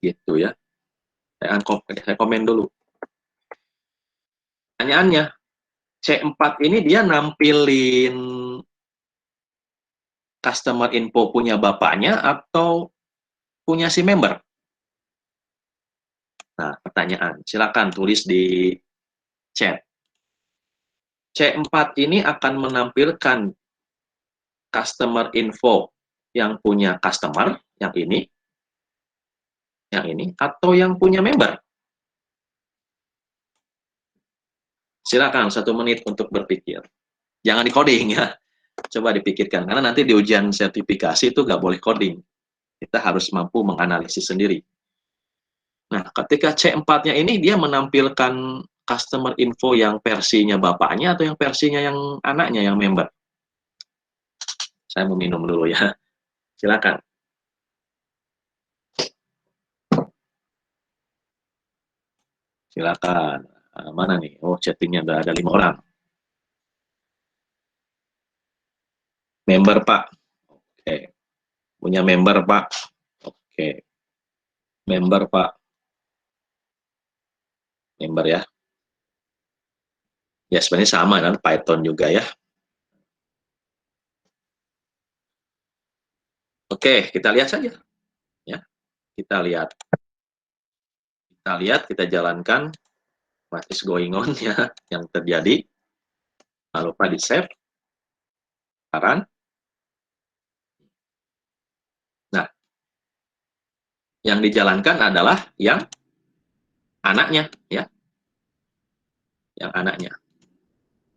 gitu ya. Saya komen dulu. Pertanyaannya, C4 ini dia nampilin customer info punya bapaknya atau punya si member? Nah, pertanyaan. Silakan tulis di chat. C4 ini akan menampilkan customer info yang punya customer, yang ini, atau yang punya member. Silakan 1 menit untuk berpikir. Jangan di coding ya. Coba dipikirkan, karena nanti di ujian sertifikasi itu nggak boleh coding. Kita harus mampu menganalisis sendiri. Nah, ketika C4-nya ini dia menampilkan customer info yang versinya bapaknya atau yang versinya yang anaknya, yang member. Saya mau minum dulu ya. Silakan. Silakan. Mana nih? Oh, chattingnya udah ada 5 orang. Member, Pak. Oke. Punya member, Pak. Oke. Member, Pak. Member ya. Ya, sebenarnya sama kan, Python juga ya. Oke, kita lihat saja. Ya, kita lihat. Kita jalankan what is going on ya, yang terjadi. Jangan lupa di save. Sekarang. Nah, yang dijalankan adalah yang anaknya ya. Yang anaknya.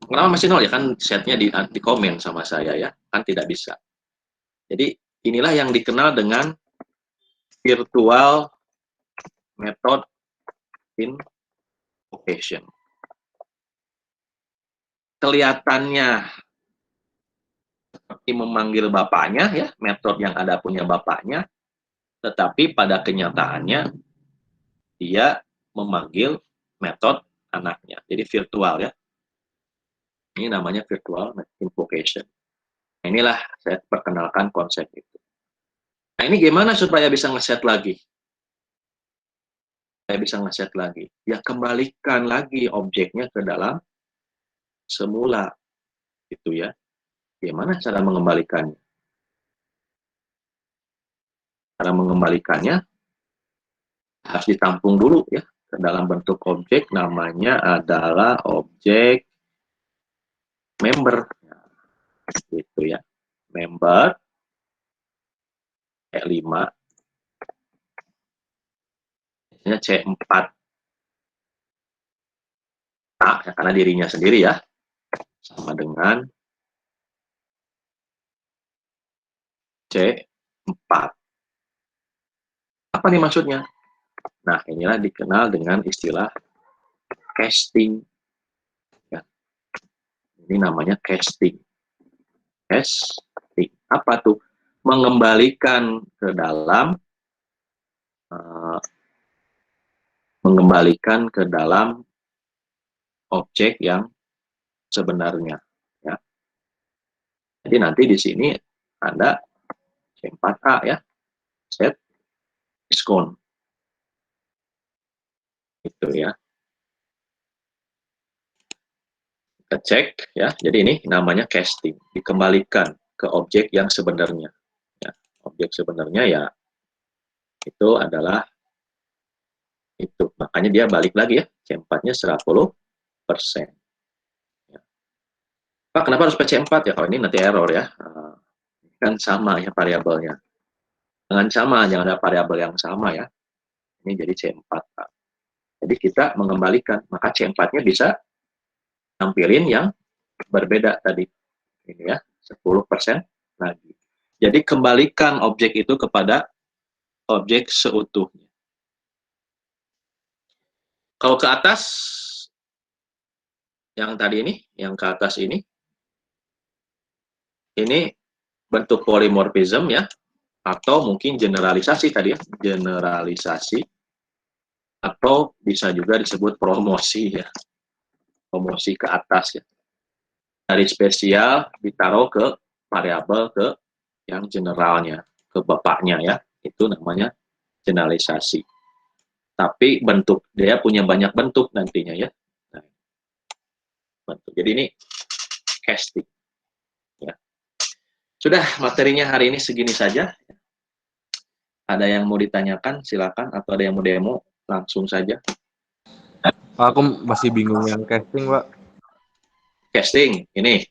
Kenapa masih 0 ya? Kan setnya di komen sama saya ya. Kan tidak bisa. Jadi inilah yang dikenal dengan virtual method invocation. Kelihatannya seperti memanggil bapaknya ya, metode yang ada punya bapaknya, tetapi pada kenyataannya dia memanggil metode anaknya. Jadi virtual ya. Ini namanya virtual invocation. Inilah saya perkenalkan konsep itu. Nah, ini gimana supaya bisa ngeset lagi? Saya bisa ngeset lagi. Ya, kembalikan lagi objeknya ke dalam semula. Gitu ya. Gimana cara mengembalikannya? Cara mengembalikannya harus ditampung dulu ya ke dalam bentuk objek, namanya adalah objek member. Gitu ya. Member E5 biasanya C4 ya, karena dirinya sendiri ya, sama dengan C4. Apa nih maksudnya? Nah, inilah dikenal dengan istilah casting. Ya. Ini namanya casting. Casting. Apa tuh? Mengembalikan ke dalam objek yang sebenarnya. Ya. Jadi nanti di sini ada C4A ya, set diskon. Itu ya. Kita cek ya. Jadi ini namanya casting, dikembalikan ke objek yang sebenarnya. Ya. Objek sebenarnya ya itu adalah itu. Makanya dia balik lagi ya, C4-nya 100%. Ya. Pak, kenapa harus PC4 ya? Kalau ini nanti error ya. Kan sama ya variabelnya. Jangan sama, jangan ada variabel yang sama ya. Ini jadi C4. Pak. Jadi kita mengembalikan, maka C4-nya bisa tampilin yang berbeda tadi. Ini ya, 10% lagi. Jadi kembalikan objek itu kepada objek seutuhnya. Kalau ke atas, yang tadi ini, yang ke atas ini bentuk polymorphism ya, atau mungkin generalisasi tadi ya, generalisasi, atau bisa juga disebut promosi ya, promosi ke atas ya. Dari spesial ditaruh ke variabel ke yang generalnya, ke bapaknya ya, itu namanya generalisasi. tapi bentuk dia punya banyak bentuk nantinya ya. Nah, bentuk. Jadi ini casting. Ya. Sudah, materinya hari ini segini saja. Ada yang mau ditanyakan, silakan. Atau ada yang mau demo, langsung saja. Aku masih bingung yang casting, Pak. Casting, ini.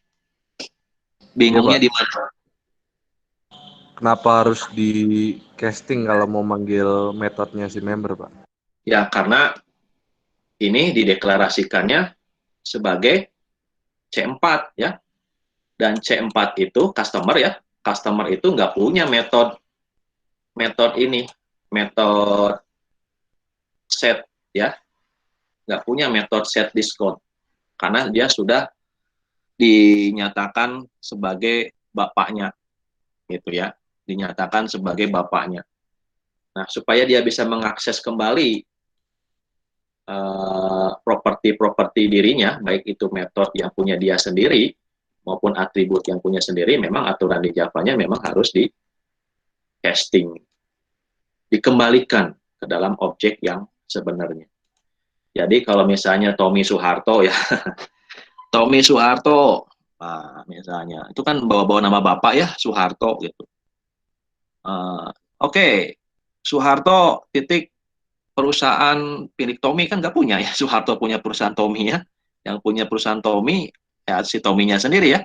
Bingungnya Pak. di mana? Kenapa harus di casting kalau mau manggil metodenya si member, Pak? Ya, karena ini dideklarasikannya sebagai C4 ya. Dan C4 itu customer ya. Customer itu nggak punya metode ini, metode set ya. Nggak punya metode set diskon. Karena dia sudah dinyatakan sebagai bapaknya gitu ya, dinyatakan sebagai bapaknya. Nah, supaya dia bisa mengakses kembali properti-properti dirinya, baik itu metode yang punya dia sendiri maupun atribut yang punya sendiri, memang aturan di Java-nya memang harus di casting, dikembalikan ke dalam objek yang sebenarnya. Jadi kalau misalnya Tommy Soeharto ya, Tommy Soeharto, nah, misalnya itu kan bawa-bawa nama bapak ya, Soeharto gitu. Oke, Soeharto titik perusahaan milik Tommy, kan nggak punya ya, Soeharto punya perusahaan Tommy ya, yang punya perusahaan Tommy ya si Tommy-nya sendiri ya.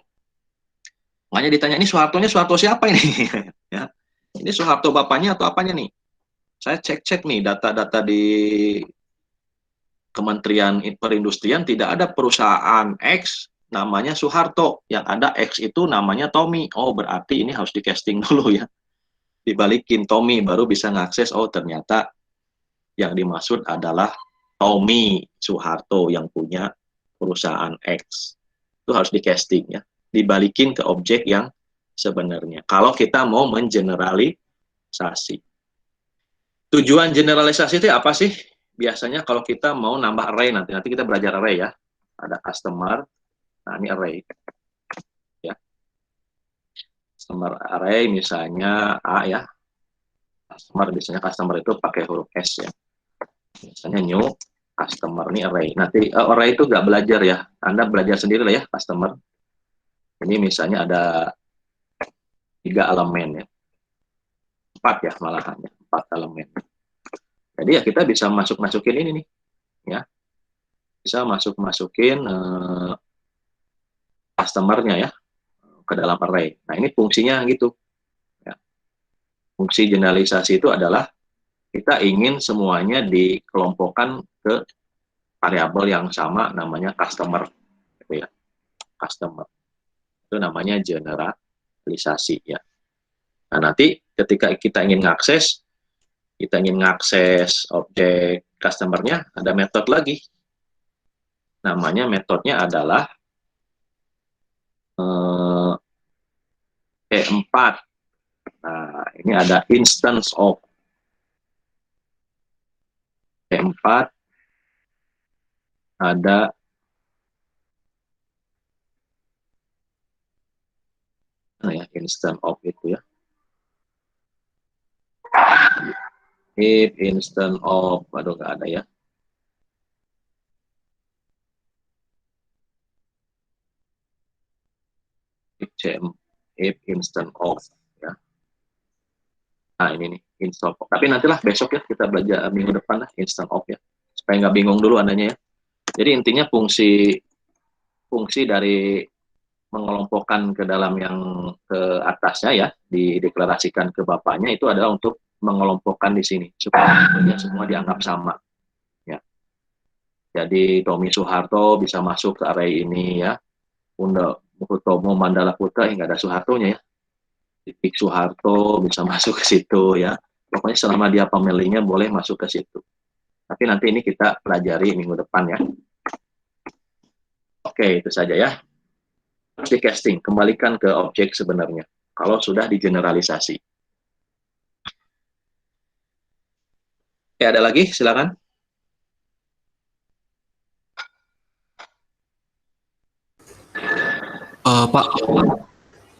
Makanya ditanya, ini Soehartonya Soeharto siapa ini? Ya, ini Soeharto bapaknya atau apanya nih? Saya cek-cek nih data-data di Kementerian Perindustrian, tidak ada perusahaan X namanya Soeharto, yang ada X itu namanya Tommy. Oh, berarti ini harus di casting dulu ya, dibalikin Tommy, baru bisa ngakses, oh ternyata yang dimaksud adalah Tommy Soeharto yang punya perusahaan X. Itu harus di casting ya, dibalikin ke objek yang sebenarnya. Kalau kita mau mengeneralisasi. Tujuan generalisasi itu apa sih? Biasanya kalau kita mau nambah array, nanti kita belajar array ya. Ada customer, nah ini array. Ya. Customer array misalnya A ya. Biasanya customer itu pakai huruf S ya. Misalnya new customer, ini array. Nanti array itu nggak belajar ya. Anda belajar sendiri lah ya, customer. Ini misalnya ada 3 elemen ya. 4 ya malahan ya, 4 elemen. Jadi ya kita bisa masukin ini nih. Ya. Bisa masukin customer-nya ya ke dalam array. Nah, ini fungsinya gitu. Ya. Fungsi generalisasi itu adalah kita ingin semuanya dikelompokkan ke variabel yang sama, namanya customer. Gitu ya. Customer. Itu namanya generalisasi ya. Nah, nanti ketika kita ingin ngakses objek customer-nya, ada metode lagi. Namanya metodenya adalah E4. Nah, ini ada instance of E4, ada ya, instance of itu ya. If instance of, aduh nggak ada ya. If instance of ya. Nah ini nih instance of. Tapi nantilah besok ya kita belajar minggu depan lah instance of ya. Supaya nggak bingung dulu andanya ya. Jadi intinya fungsi dari mengelompokkan ke dalam yang ke atasnya ya, dideklarasikan ke bapaknya, itu adalah untuk mengelompokkan di sini supaya semua dianggap sama ya. Jadi Tommy Soeharto bisa masuk ke array ini ya. Hutomo Mandala Putra nggak ada Soehartonya ya. Titik Soeharto bisa masuk ke situ ya. Pokoknya selama dia pemilihnya boleh masuk ke situ. Tapi nanti ini kita pelajari minggu depan ya. Oke, itu saja ya. Di casting, kembalikan ke objek sebenarnya. Kalau sudah digeneralisasi. Oke, ada lagi? Silakan. Pak,